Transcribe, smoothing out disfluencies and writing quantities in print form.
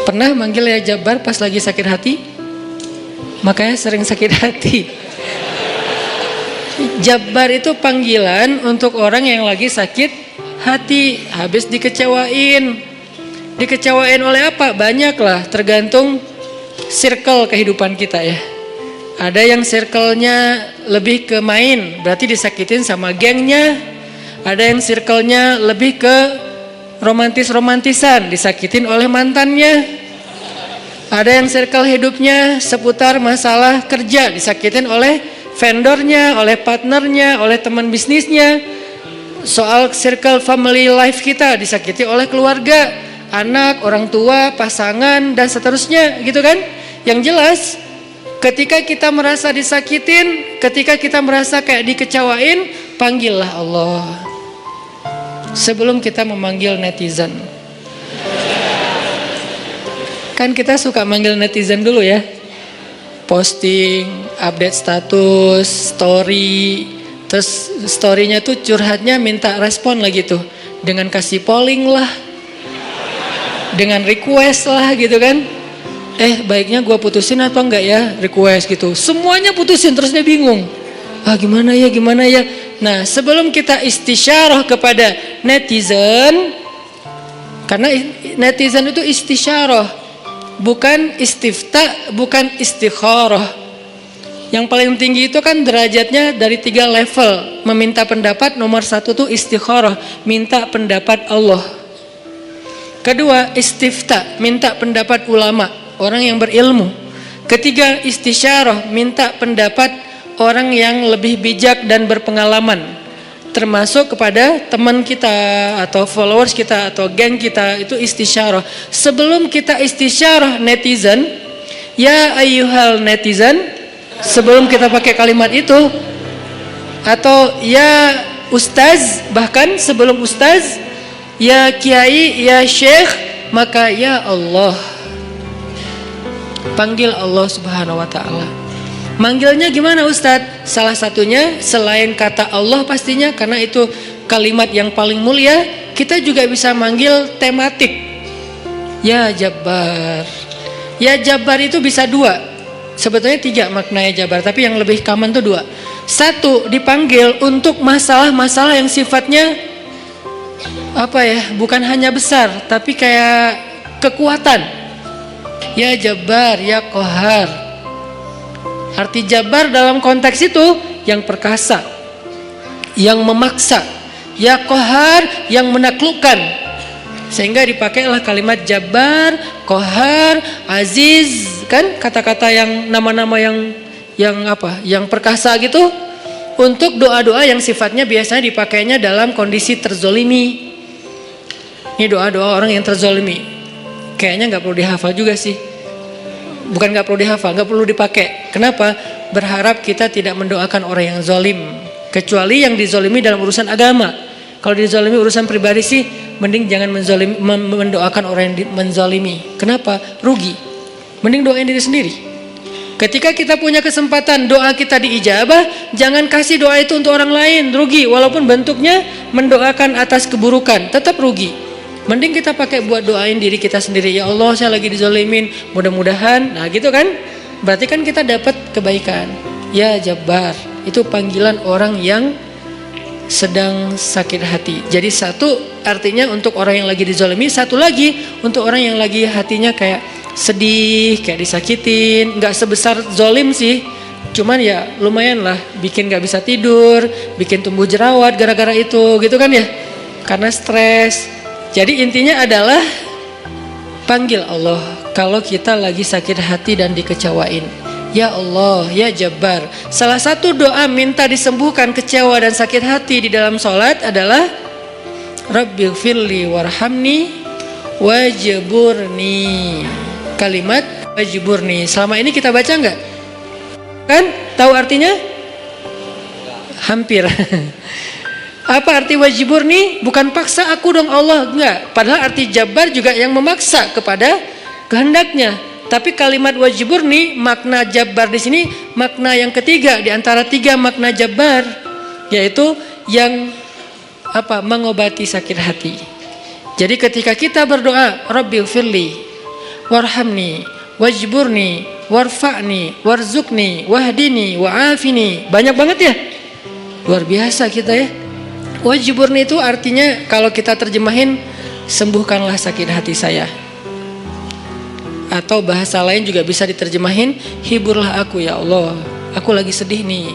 Pernah manggil ya Jabbar pas lagi sakit hati? Makanya sering sakit hati. Jabbar itu panggilan untuk orang yang lagi sakit hati, habis dikecewain. Dikecewain oleh apa? Banyak lah, tergantung circle kehidupan kita ya. Ada yang circle-nya lebih ke main, berarti disakitin sama gengnya. Ada yang circle-nya lebih ke romantis-romantisan, disakitin oleh mantannya. Ada yang circle hidupnya seputar masalah kerja, disakitin oleh vendornya, oleh partnernya, oleh teman bisnisnya. Soal circle family life kita disakiti oleh keluarga, anak, orang tua, pasangan, dan seterusnya gitu kan. Yang jelas ketika kita merasa disakitin, ketika kita merasa kayak dikecewain, panggillah Allah sebelum kita memanggil netizen. Kan kita suka manggil netizen dulu ya, posting, update status, story, terus storynya tuh curhatnya minta respon lagi tuh, dengan kasih polling lah, dengan request lah gitu kan. Baiknya gue putusin atau enggak ya, request gitu. Semuanya putusin, terus dia bingung. Gimana ya. Nah, sebelum kita istisyarah kepada netizen, karena netizen itu istisyarah, bukan istifta, bukan istikharah. Yang paling tinggi itu kan derajatnya dari 3 level. Meminta pendapat, nomor 1 tuh istikharah, minta pendapat Allah. Kedua, istifta, minta pendapat ulama, orang yang berilmu. Ketiga, istisyarah, minta pendapat orang yang lebih bijak dan berpengalaman, termasuk kepada teman kita atau followers kita atau geng kita. Itu istisyarah. Sebelum kita istisyarah netizen, ya ayyuhal netizen, sebelum kita pakai kalimat itu, atau ya ustaz, bahkan sebelum ustaz, ya kiai, ya syekh, maka ya Allah. Panggil Allah Subhanahu wa ta'ala. Manggilnya gimana Ustadz? Salah satunya selain kata Allah pastinya, karena itu kalimat yang paling mulia, kita juga bisa manggil tematik. Ya Jabbar. Ya Jabbar itu bisa 2. Sebetulnya 3 maknanya Jabbar, tapi yang lebih common tuh 2. 1, dipanggil untuk masalah-masalah yang sifatnya apa ya? Bukan hanya besar, tapi kayak kekuatan. Ya Jabbar, ya Qahar. Arti Jabbar dalam konteks itu yang perkasa, yang memaksa. Ya Qahar, yang menaklukkan. Sehingga dipakailah kalimat Jabbar, Qahar, Aziz, kan kata-kata yang nama-nama yang apa? Yang perkasa gitu, untuk doa-doa yang sifatnya biasanya dipakainya dalam kondisi terzolimi. Ini doa-doa orang yang terzolimi. Kayaknya nggak perlu dihafal juga sih. Bukan nggak perlu dihafal, nggak perlu dipakai. Kenapa? Berharap kita tidak mendoakan orang yang zolim, kecuali yang dizolimi dalam urusan agama. Kalau dizolimi urusan pribadi sih, mending jangan mendoakan orang yang menzolimi. Kenapa? Rugi. Mending doain diri sendiri. Ketika kita punya kesempatan doa kita diijabah, jangan kasih doa itu untuk orang lain, rugi. Walaupun bentuknya mendoakan atas keburukan, tetap rugi. Mending kita pakai buat doain diri kita sendiri. Ya Allah, saya lagi dizolimin, mudah-mudahan. Nah gitu kan, berarti kan kita dapat kebaikan. Ya Jabbar, itu panggilan orang yang sedang sakit hati. Jadi 1 artinya untuk orang yang lagi dizolimi, 1 lagi untuk orang yang lagi hatinya kayak sedih, kayak disakitin. Gak sebesar zolim sih, cuman ya lumayan lah, bikin gak bisa tidur, bikin tumbuh jerawat gara-gara itu gitu kan ya, karena stres. Jadi intinya adalah panggil Allah kalau kita lagi sakit hati dan dikecewain. Ya Allah, ya Jabbar. Salah satu doa minta disembuhkan kecewa dan sakit hati di dalam sholat adalah Rabbighfirli warhamni wajburni. Kalimat wajburni. Selama ini kita baca enggak? Kan? Tahu artinya? Hampir. Apa arti wajburni? Bukan paksa aku dong Allah, enggak. Padahal arti Jabbar juga yang memaksa kepada kehendaknya. Tapi kalimat wajburni, makna Jabbar di sini makna yang ketiga di antara 3 makna Jabbar, yaitu yang apa? Mengobati sakit hati. Jadi ketika kita berdoa Rabbighfirli warhamni, wajburni, warfa'ni, warzukni, wahdini, wa'afini. Banyak banget ya. Luar biasa kita ya. Wajburni itu artinya kalau kita terjemahin, sembuhkanlah sakit hati saya. Atau bahasa lain juga bisa diterjemahin, hiburlah aku ya Allah, aku lagi sedih nih.